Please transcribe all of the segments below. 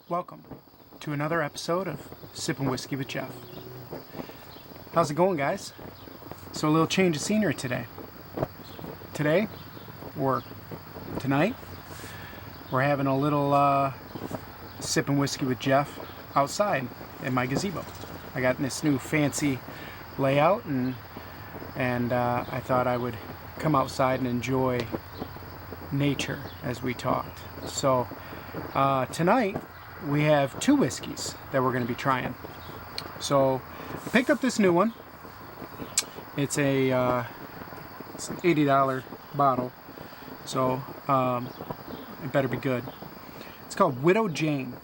Welcome to another episode of Sippin Whiskey with Jeff. How's it going, guys? So a little change of scenery today. Today, or tonight, we're having a little Sippin Whiskey with Jeff outside in my gazebo. I got this new fancy layout, and I thought I would come outside and enjoy nature as we talked. So tonight we have two whiskeys that we're going to be trying. So I picked up this new one. It's an $80 bottle, so it better be good. It's called Widow Jane.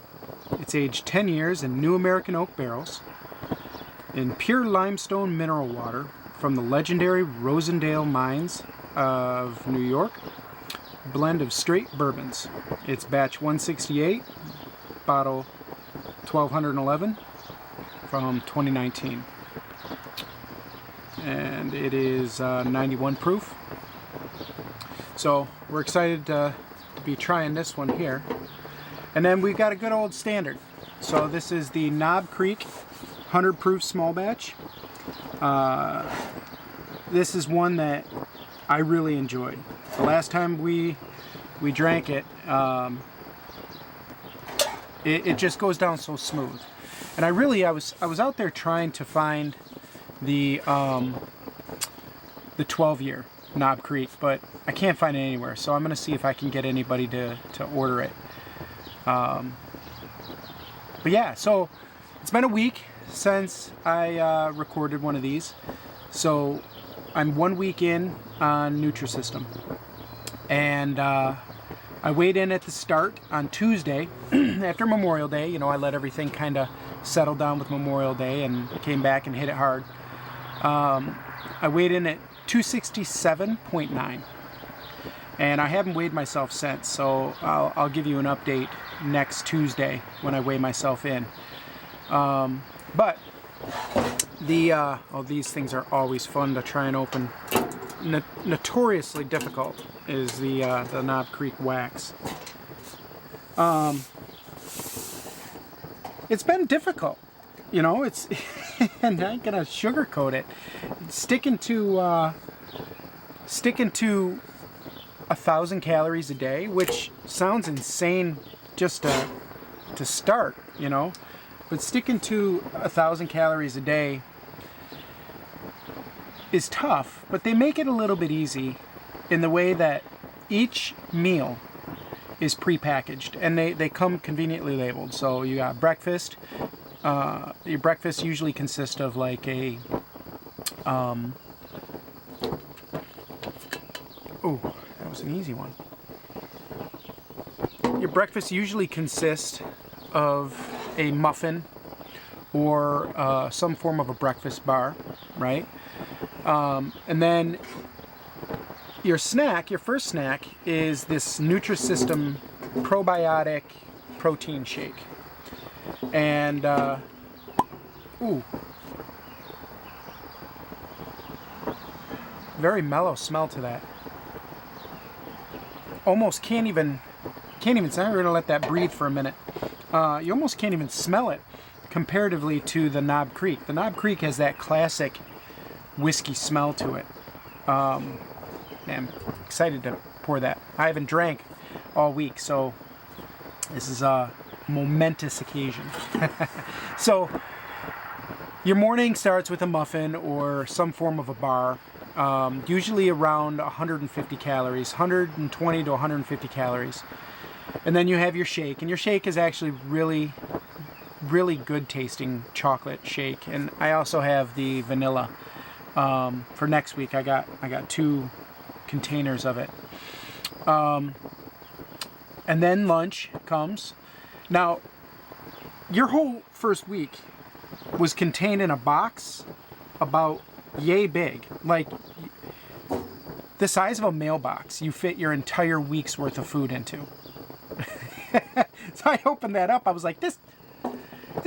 It's aged 10 years in new American oak barrels in pure limestone mineral water from the legendary Rosendale mines of New York. Blend of straight bourbons. It's batch 168, bottle 1211 from 2019. And it is 91 proof. So we're excited to be trying this one here. And then we've got a good old standard. So this is the Knob Creek 100 proof small batch. This is one that I really enjoyed. The last time we drank it, it just goes down so smooth. And I was out there trying to find the 12-year Knob Creek, but I can't find it anywhere. So I'm gonna see if I can get anybody to order it. But yeah, so it's been a week since I recorded one of these. So I'm 1 week in on Nutrisystem, and I weighed in at the start on Tuesday after Memorial Day. You know, I let everything kind of settle down with Memorial Day and came back and hit it hard. I weighed in at 267.9, and I haven't weighed myself since, so I'll give you an update next Tuesday when I weigh myself in. But these things are always fun to try and open. Notoriously difficult is the Knob Creek wax. It's been difficult, you know. It's and I ain't gonna sugarcoat it. Sticking to 1,000 calories a day, which sounds insane just to start, you know. But sticking to 1,000 calories a day is tough, but they make it a little bit easy in the way that each meal is pre-packaged and they come conveniently labeled. So you got breakfast. Your breakfast usually consists of like a oh, that was an easy one. Your breakfast usually consists of a muffin or some form of a breakfast bar, right? And then your first snack is this Nutrisystem probiotic protein shake. And, very mellow smell to that. Almost can't even smell. We're gonna let that breathe for a minute. You almost can't even smell it comparatively to the Knob Creek. The Knob Creek has that classic whiskey smell to it. I'm excited to pour that. I haven't drank all week, so this is a momentous occasion. So your morning starts with a muffin or some form of a bar, usually around 150 calories, 120 to 150 calories. And then you have your shake, and your shake is actually really, really good tasting chocolate shake. And I also have the vanilla. For next week, I got 2 containers of it. And then lunch comes. Now, your whole first week was contained in a box about yay big, like the size of a mailbox. You fit your entire week's worth of food into. So I opened that up. I was like, this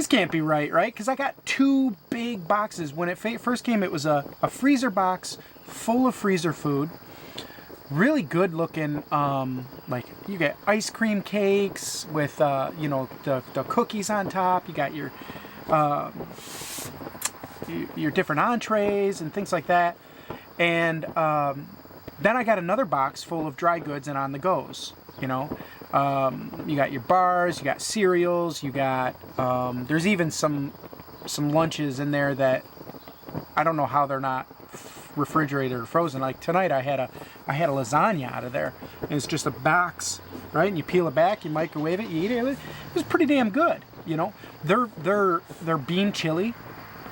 can't be right? Because I got 2 big boxes. When it first came, it was a freezer box full of freezer food. Really good looking, like you get ice cream cakes with you know, the cookies on top. You got your different entrees and things like that. And then I got another box full of dry goods and on the goes. You know, you got your bars, you got cereals, you got there's even some lunches in there that I don't know how they're not refrigerated or frozen. Like tonight, I had a lasagna out of there. And it's just a box, right? And you peel it back, you microwave it, you eat it. It was pretty damn good. You know, their bean chili.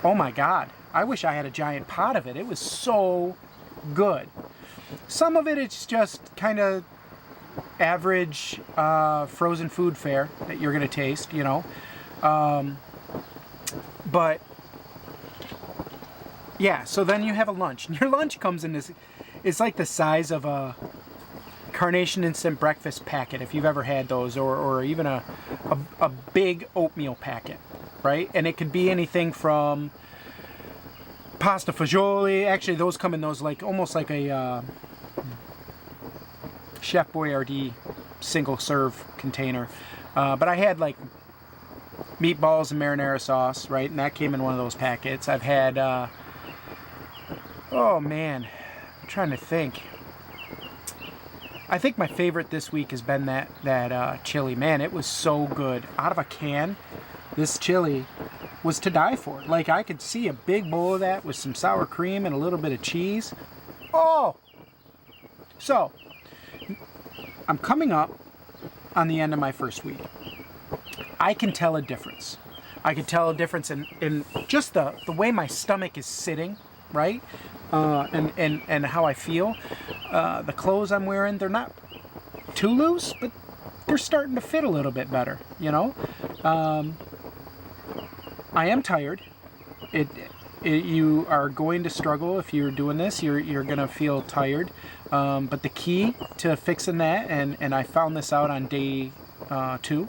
Oh my God! I wish I had a giant pot of it. It was so good. Some of it's just kind of average frozen food fare that you're gonna taste. You know, but. Yeah, so then you have a lunch. And your lunch comes in this, it's like the size of a Carnation Instant Breakfast packet, if you've ever had those, or even a big oatmeal packet, right? And it could be anything from pasta fagioli. Actually, those come in those like almost like a Chef Boyardee single serve container. But I had like meatballs and marinara sauce, right? And that came in one of those packets. I've had, oh man, I'm trying to think. I think my favorite this week has been that chili. Man, it was so good. Out of a can, this chili was to die for. Like, I could see a big bowl of that with some sour cream and a little bit of cheese. Oh! So, I'm coming up on the end of my first week. I can tell a difference. I can tell a difference in just the way my stomach is sitting, right? And how I feel. The clothes I'm wearing, they're not too loose, but they're starting to fit a little bit better, you know? I am tired. You are going to struggle if you're doing this. You're going to feel tired. But the key to fixing that, and I found this out on day 2,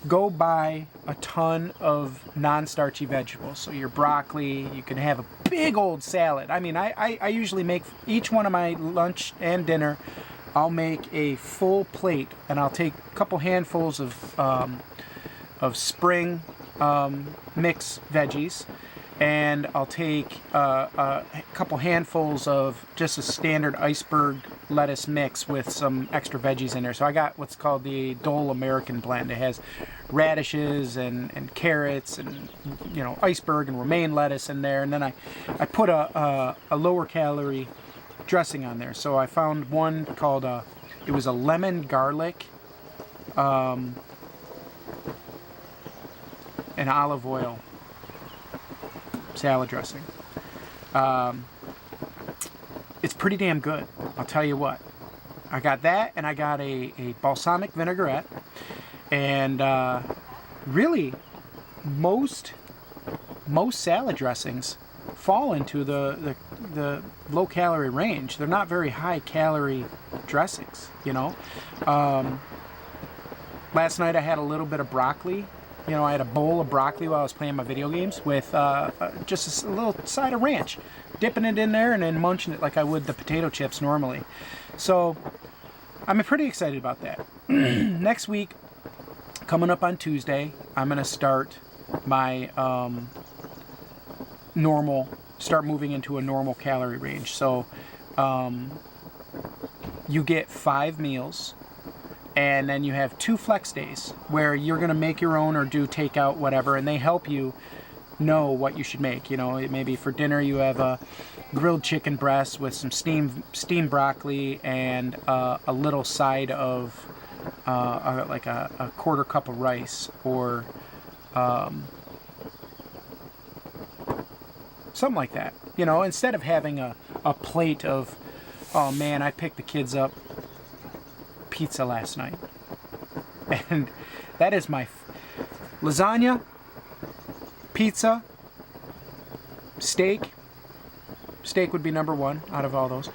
go buy a ton of non-starchy vegetables. So your broccoli, you can have a big old salad. I mean, I usually make each one of my lunch and dinner, I'll make a full plate, and I'll take a couple handfuls of spring mix veggies, and I'll take a couple handfuls of just a standard iceberg lettuce mix with some extra veggies in there. So I got what's called the Dole American blend. It has radishes and carrots and, you know, iceberg and romaine lettuce in there, and then I put a lower calorie dressing on there. So I found one called it was a lemon garlic and olive oil salad dressing. It's pretty damn good, I'll tell you what. I got that, and I got a balsamic vinaigrette, and really most salad dressings fall into the low calorie range. They're not very high calorie dressings, you know. Last night I had a little bit of broccoli. You know, I had a bowl of broccoli while I was playing my video games with just a little side of ranch, dipping it in there and then munching it like I would the potato chips normally. So I'm pretty excited about that. Next week, coming up on Tuesday, I'm going to start my start moving into a normal calorie range. So you get 5 meals. And then you have 2 flex days where you're going to make your own or do takeout, whatever, and they help you know what you should make. You know, maybe for dinner you have a grilled chicken breast with some steamed broccoli and a little side of like a quarter cup of rice, or something like that. You know, instead of having a plate of, oh man, I picked the kids up pizza last night, and that is my lasagna, pizza, steak would be number 1 out of all those.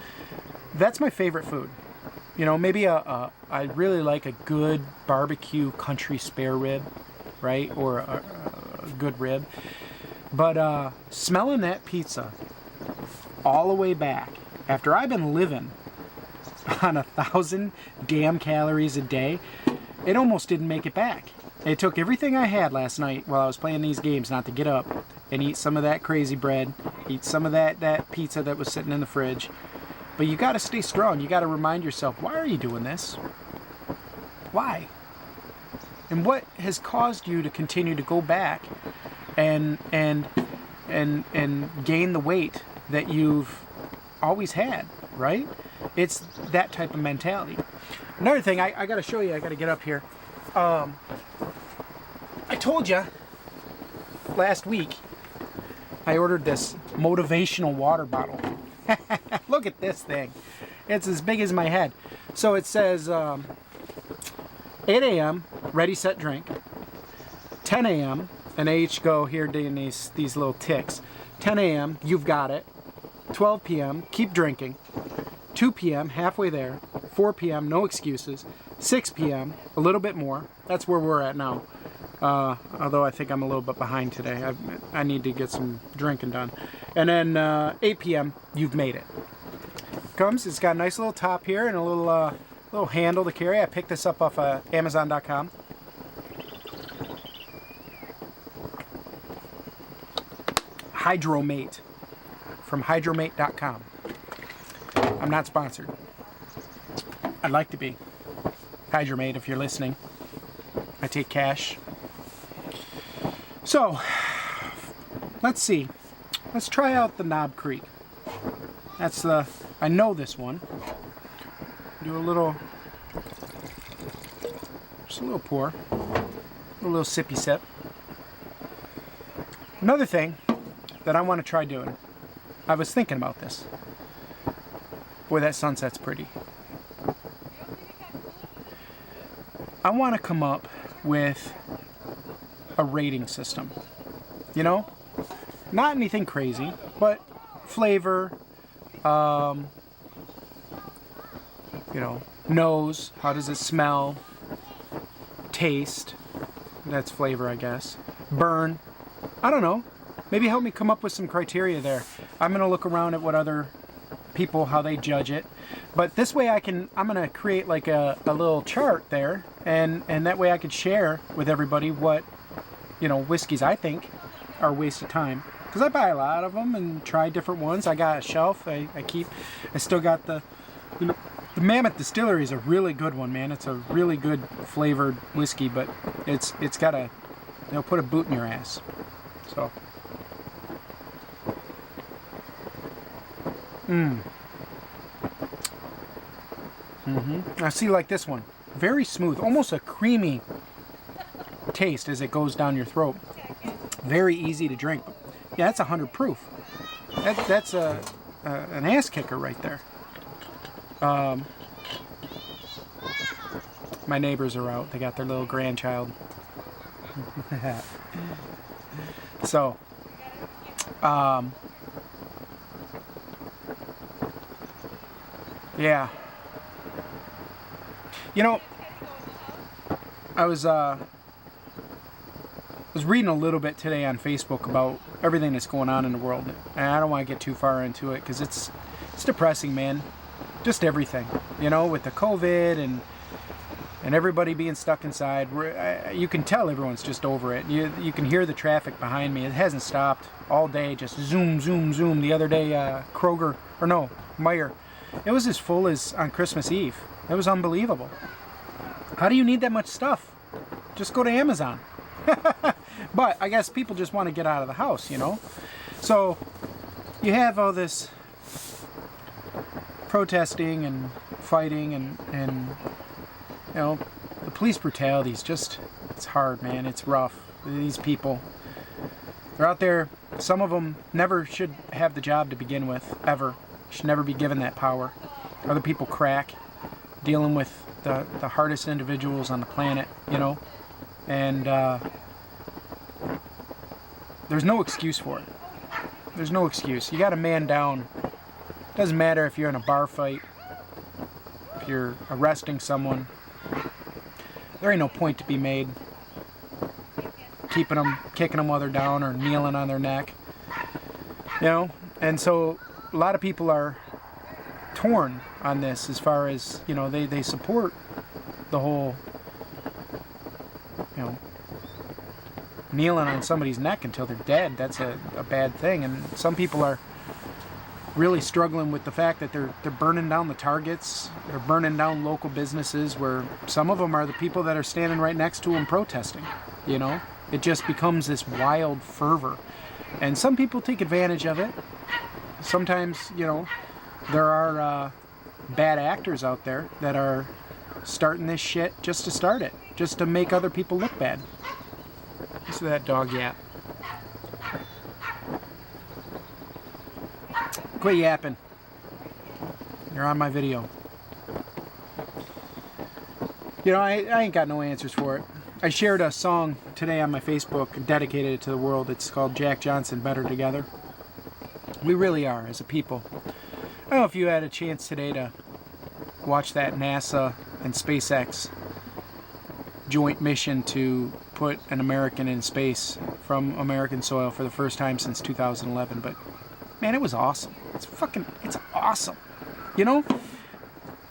That's my favorite food. You know, maybe I really like a good barbecue country spare rib, right, or a good rib, but smelling that pizza all the way back after I've been living on 1,000 damn calories a day, it almost didn't make it back. It took everything I had last night while I was playing these games not to get up and eat some of that crazy bread, eat some of that pizza that was sitting in the fridge. But you got to stay strong. You got to remind yourself, why are you doing this? Why? And what has caused you to continue to go back and gain the weight that you've always had, right? It's that type of mentality. Another thing, I got to show you, I got to get up here. I told you last week I ordered this motivational water bottle. Look at this thing. It's as big as my head. So it says 8 a.m. ready, set, drink. 10 a.m. and I each go here doing these little ticks. 10 a.m. you've got it. 12 p.m. keep drinking. 2 p.m. halfway there. 4 p.m. no excuses. 6 p.m. a little bit more. That's where we're at now. Although I think I'm a little bit behind today. I need to get some drinking done. And then 8 p.m. you've made it. It's got a nice little top here and a little handle to carry. I picked this up off Amazon.com. Hydromate from Hydromate.com. I'm not sponsored. I'd like to be. Hydromate, if you're listening. I take cash. So, let's see. Let's try out the Knob Creek. That's the, I know this one. Do a little, just a little pour. A little sippy sip. Another thing that I want to try doing. I was thinking about this. Boy, that sunset's pretty. I want to come up with a rating system. You know? Not anything crazy, but flavor, you know, nose, how does it smell, taste, that's flavor, I guess, burn, I don't know, maybe help me come up with some criteria there. I'm going to look around at what other people, how they judge it, but this way I'm going to create like a little chart there, and that way I could share with everybody what, you know, whiskeys I think are a waste of time. Because I buy a lot of them and try different ones. I got a shelf. I still got the Mammoth Distillery is a really good one, man. It's a really good flavored whiskey, but it's got a, it'll put a boot in your ass. So. I see, like this one. Very smooth. Almost a creamy taste as it goes down your throat. Very easy to drink. Yeah, that's 100 proof. That's an ass kicker right there. My neighbors are out. They got their little grandchild. So, yeah. You know, I was reading a little bit today on Facebook about everything that's going on in the world, and I don't want to get too far into it because it's depressing, man. Just everything, you know, with the COVID and everybody being stuck inside. You can tell everyone's just over it. You can hear the traffic behind me. It hasn't stopped all day. Just zoom, zoom, zoom. The other day, Meijer, it was as full as on Christmas Eve. It was unbelievable. How do you need that much stuff? Just go to Amazon. But I guess people just want to get out of the house, you know. So you have all this protesting and fighting and you know, the police brutality is just, it's hard, man. It's rough. These people, they're out there. Some of them never should have the job to begin with, ever. Should never be given that power. Other people crack, dealing with the hardest individuals on the planet, you know. And there's no excuse for it. There's no excuse. You got to man down. Doesn't matter if you're in a bar fight, if you're arresting someone. There ain't no point to be made keeping them, kicking them while they're down or kneeling on their neck. You know? And so a lot of people are torn on this as far as, you know, they support the whole, you know, kneeling on somebody's neck until they're dead. That's a bad thing. And some people are really struggling with the fact that they're burning down the targets, they're burning down local businesses, where some of them are the people that are standing right next to them protesting. You know, it just becomes this wild fervor, and some people take advantage of it. Sometimes, you know, there are bad actors out there that are starting this shit just to start it, just to make other people look bad. Listen to that dog yap. Quit yapping. You're on my video. You know, I ain't got no answers for it. I shared a song today on my Facebook and dedicated it to the world. It's called Jack Johnson, Better Together. We really are, as a people. I don't know if you had a chance today to watch that NASA and SpaceX joint mission to put an American in space from American soil for the first time since 2011, but man, it was awesome. It's awesome. You know,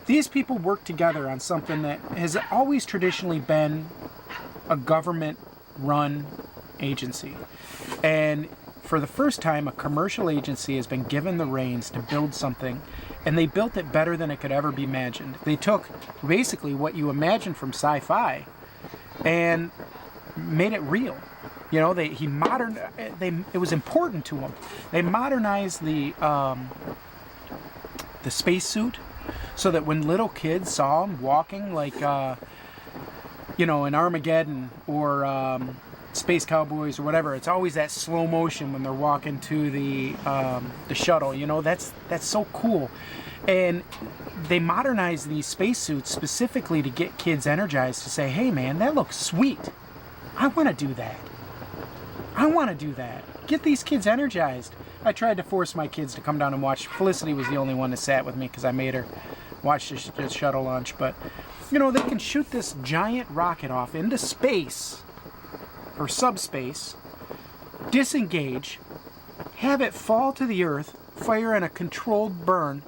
these people work together on something that has always traditionally been a government-run agency. And for the first time, a commercial agency has been given the reins to build something, and they built it better than it could ever be imagined. They took basically what you imagine from sci-fi and made it real. You know, it was important to them. They modernized the spacesuit so that when little kids saw them walking, like, you know, in Armageddon or Space Cowboys or whatever, it's always that slow motion when they're walking to the shuttle. You know, that's so cool. And they modernized these spacesuits specifically to get kids energized, to say, hey man, that looks sweet. I want to do that. I want to do that. Get these kids energized. I tried to force my kids to come down and watch. Felicity was the only one that sat with me because I made her watch the shuttle launch. But, you know, they can shoot this giant rocket off into space or subspace, disengage, have it fall to the earth, fire in a controlled burn,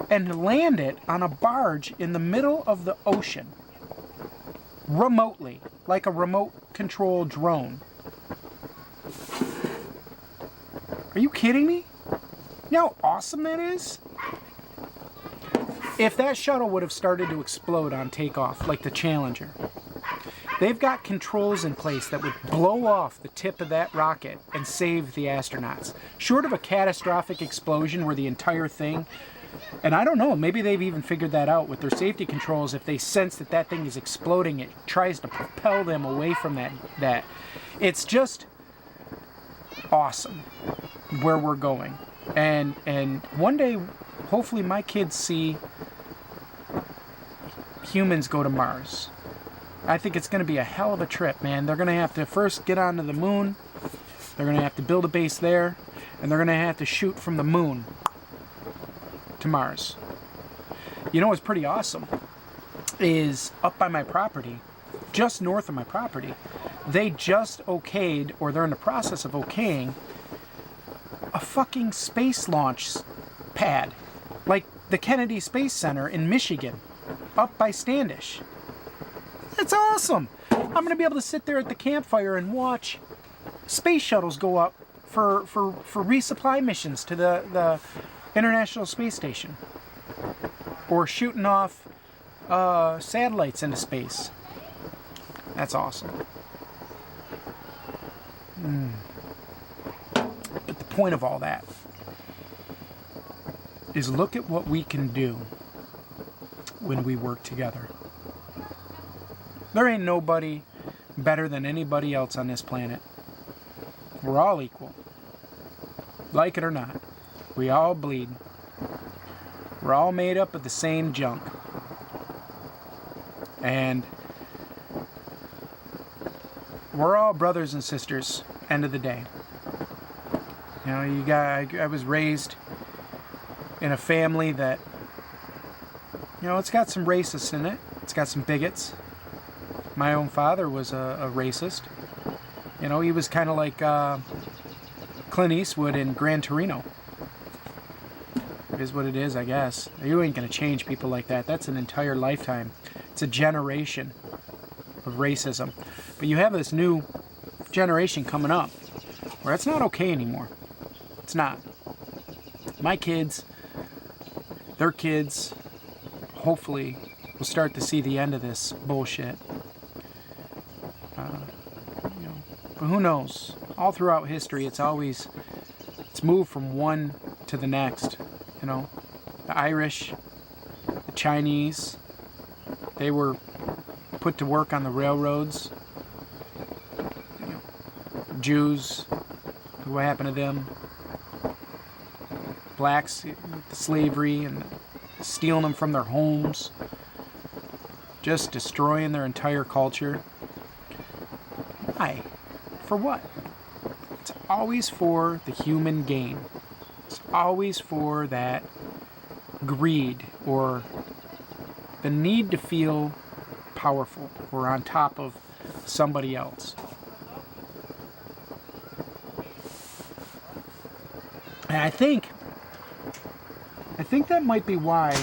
and land it on a barge in the middle of the ocean, remotely, like a remote control drone. Are you kidding me? You know how awesome that is? If that shuttle would have started to explode on takeoff, like the Challenger, they've got controls in place that would blow off the tip of that rocket and save the astronauts. Short of a catastrophic explosion where the entire thing, and I don't know, maybe they've even figured that out with their safety controls. If they sense that that thing is exploding, it tries to propel them away from that. It's just awesome where we're going. And one day, hopefully my kids see humans go to Mars. I think it's going to be a hell of a trip, man. They're going to have to first get onto the moon. They're going to have to build a base there. And they're going to have to shoot from the moon to Mars. You know what's pretty awesome is up by my property, just north of my property, they just okayed, or they're in the process of okaying, a fucking space launch pad. Like the Kennedy Space Center in Michigan, up by Standish. That's awesome. I'm going to be able to sit there at the campfire and watch space shuttles go up for resupply missions to the International Space Station. Or shooting off satellites into space. That's awesome. But the point of all that is look at what we can do when we work together. There ain't nobody better than anybody else on this planet. We're all equal. Like it or not. We all bleed. We're all made up of the same junk. And we're all brothers and sisters, end of the day. You know, I was raised in a family that, you know, it's got some racists in it. It's got some bigots. My own father was a racist. You know, he was kind of like Clint Eastwood in Gran Torino. is what it is, I guess. You ain't going to change people like that. That's an entire lifetime. It's a generation of racism. But you have this new generation coming up where it's not okay anymore. It's not. My kids, their kids, hopefully will start to see the end of this bullshit. But who knows? All throughout history, it's moved from one to the next. The Irish, the Chinese, they were put to work on the railroads. Jews, what happened to them? Blacks, slavery and stealing them from their homes, just destroying their entire culture. Why? For what? It's always for the human gain. It's always for that greed or the need to feel powerful or on top of somebody else. And I think that might be why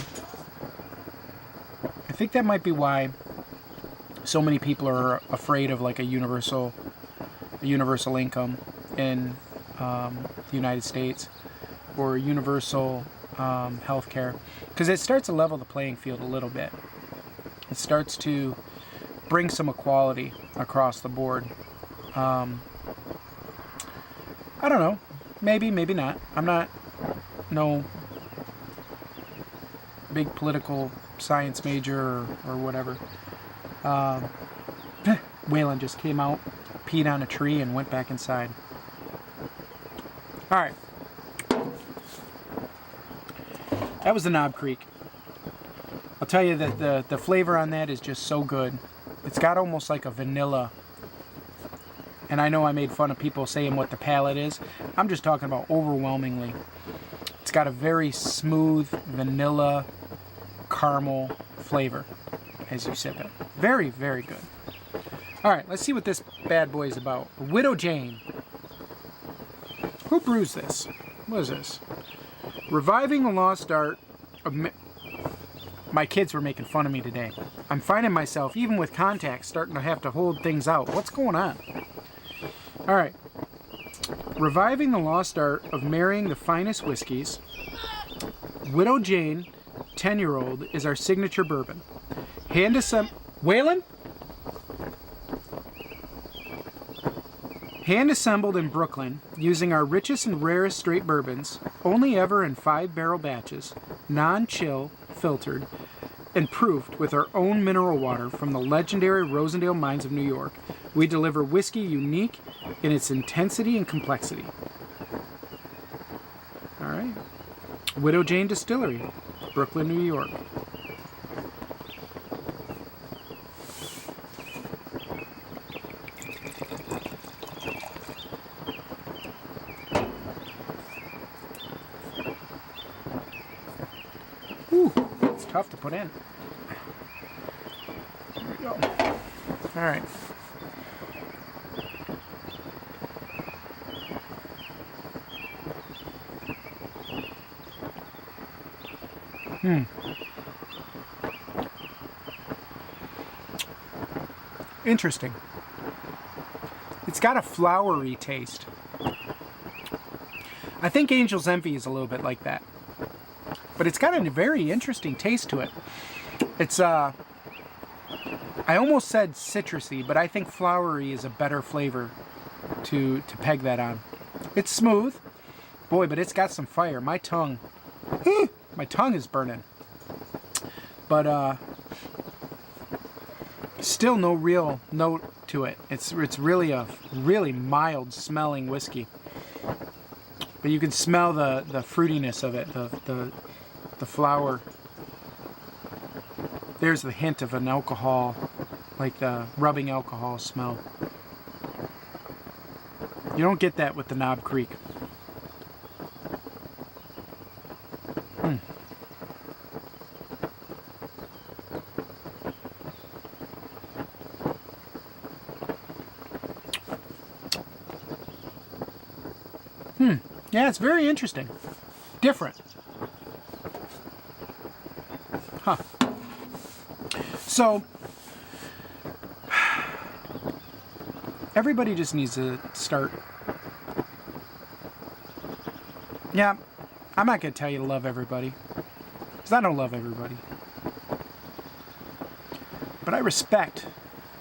so many people are afraid of like a universal income in the United States or universal health care, because it starts to level the playing field a little bit. It starts to bring some equality across the board. I don't know. Maybe not. I'm not no big political science major or whatever. Waylon just came out, peed on a tree, and went back inside. Alright. That was the Knob Creek. I'll tell you that the flavor on that is just so good. It's got almost like a vanilla. And I know I made fun of people saying what the palate is. I'm just talking about overwhelmingly. It's got a very smooth vanilla caramel flavor as you sip it. Very, very good. All right, let's see what this bad boy is about. Widow Jane. Who brews this? What is this? Reviving the lost art of... My kids were making fun of me today. I'm finding myself, even with contacts, starting to have to hold things out. What's going on? All right. Reviving the lost art of marrying the finest whiskeys, Widow Jane 10-year-old is our signature bourbon. Waylon? Hand-assembled in Brooklyn using our richest and rarest straight bourbons, only ever in 5-barrel batches, non-chill, filtered, and proofed with our own mineral water from the legendary Rosendale mines of New York. We deliver whiskey unique in its intensity and complexity. All right. Widow Jane Distillery, Brooklyn, New York. Ooh, it's tough to put in. There we go. All right. Interesting. It's got a flowery taste. I think Angel's Envy is a little bit like that. But it's got a very interesting taste to it. It's, I almost said citrusy, but I think flowery is a better flavor to peg that on. It's smooth. Boy, but it's got some fire. My tongue is burning. But, still no real note to it. It's really a really mild smelling whiskey. But you can smell the fruitiness of it, the flower. There's the hint of an alcohol, like the rubbing alcohol smell. You don't get that with the Knob Creek. Yeah, it's very interesting. Different. So, everybody just needs to start. Yeah, I'm not going to tell you to love everybody, because I don't love everybody. But I respect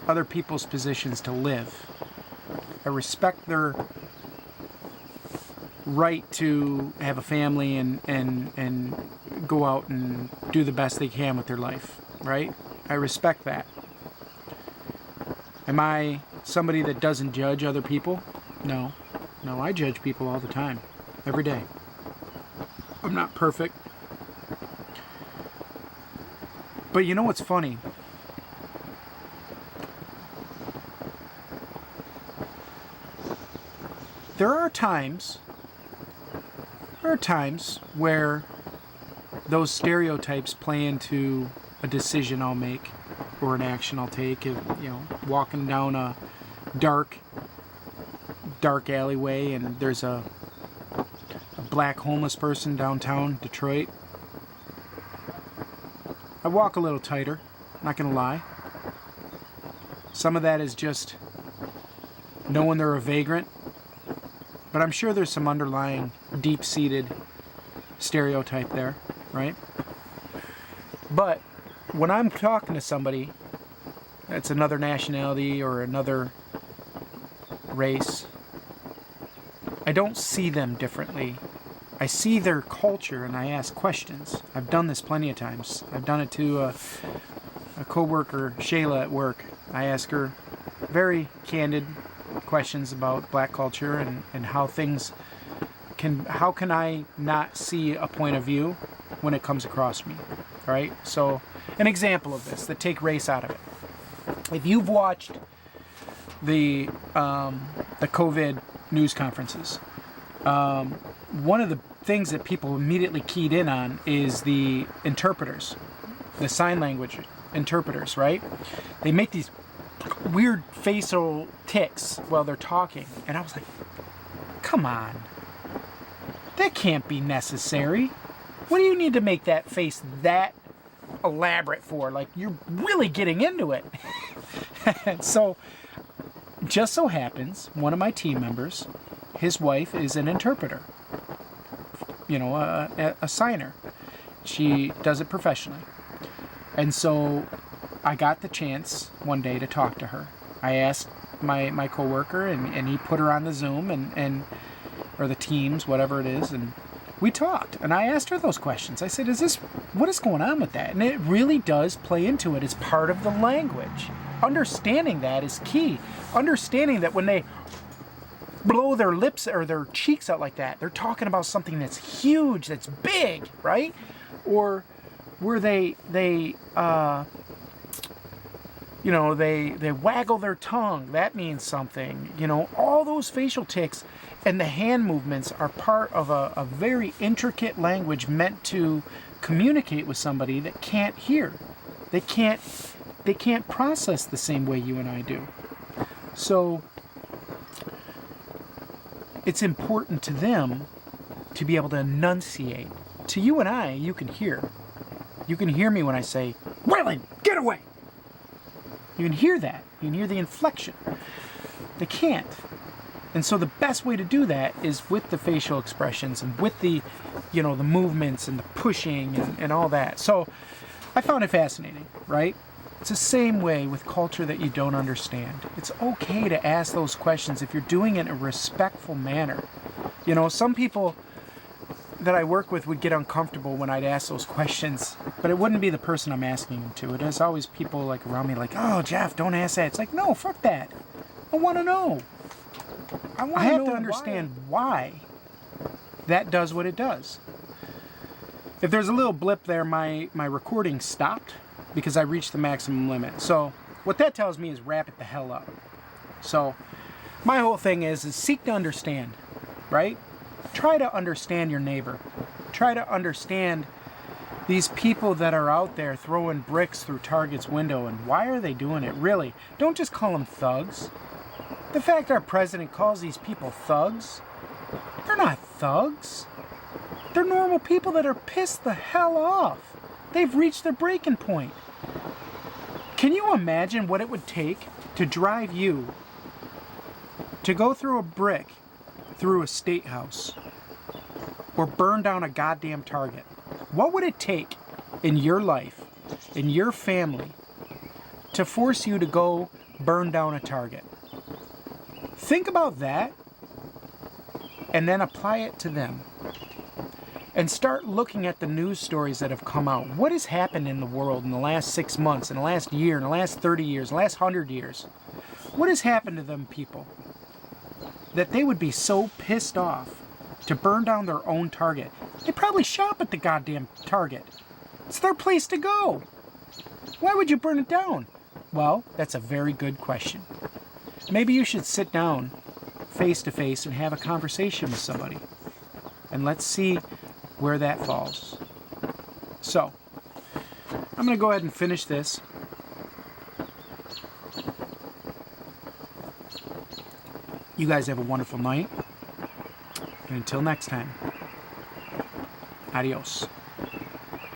other people's positions to live. I respect their right to have a family and go out and do the best they can with their life, right? I respect that. Am I somebody that doesn't judge other people? No. No, I judge people all the time, every day. I'm not perfect. But you know what's funny? There are times where those stereotypes play into a decision I'll make or an action I'll take. You know, walking down a dark alleyway and there's a black homeless person downtown Detroit. I walk a little tighter, not gonna lie. Some of that is just knowing they're a vagrant. But I'm sure there's some underlying deep-seated stereotype there, right? But when I'm talking to somebody that's another nationality or another race, I don't see them differently. I see their culture and I ask questions. I've done this plenty of times. I've done it to a co-worker, Shayla, at work. I ask her very candid questions about black culture and how things how can I not see a point of view when it comes across me, right? So an example of this, that take race out of it. If you've watched the COVID news conferences, one of the things that people immediately keyed in on is the interpreters, the sign language interpreters, right? They make these weird facial tics while they're talking. And I was like, come on. That can't be necessary. What do you need to make that face that elaborate for? Like, you're really getting into it. And so, just so happens, one of my team members, his wife is an interpreter. You know, a signer. She does it professionally. And so I got the chance one day to talk to her. I asked my coworker, and he put her on the Zoom and or the Teams, whatever it is, and we talked. And I asked her those questions. I said, what is going on with that? And it really does play into it. It's part of the language. Understanding that is key. Understanding that when they blow their lips or their cheeks out like that, they're talking about something that's huge, that's big, right? Or where they waggle their tongue, that means something. You know, all those facial tics and the hand movements are part of a very intricate language meant to communicate with somebody that can't hear. They can't process the same way you and I do. So it's important to them to be able to enunciate. To you and I, you can hear. You can hear me when I say, Waylon, get away! You can hear that. You can hear the inflection. They can't. And so the best way to do that is with the facial expressions and with the, the movements and the pushing and all that. So I found it fascinating, right? It's the same way with culture that you don't understand. It's okay to ask those questions if you're doing it in a respectful manner. You know, some people that I work with would get uncomfortable when I'd ask those questions, but it wouldn't be the person I'm asking them to. It is always people like around me like, oh, Jeff, don't ask that. It's like, no, fuck that. I want to know. I have to understand why that does what it does. If there's a little blip there, my recording stopped because I reached the maximum limit. So what that tells me is wrap it the hell up. So my whole thing is seek to understand, right? Try to understand your neighbor. Try to understand these people that are out there throwing bricks through Target's window, and why are they doing it? Really, don't just call them thugs. The fact our president calls these people thugs, they're not thugs. They're normal people that are pissed the hell off. They've reached their breaking point. Can you imagine what it would take to drive you to go through a brick through a state house or burn down a goddamn Target? What would it take in your life, in your family, to force you to go burn down a Target? Think about that and then apply it to them. And start looking at the news stories that have come out. What has happened in the world in the last 6 months, in the last year, in the last 30 years, the last 100 years? What has happened to them people that they would be so pissed off to burn down their own Target? They probably shop at the goddamn Target. It's their place to go. Why would you burn it down? Well, that's a very good question. Maybe you should sit down face to face and have a conversation with somebody. And let's see where that falls. So, I'm going to go ahead and finish this. You guys have a wonderful night. And until next time, adios.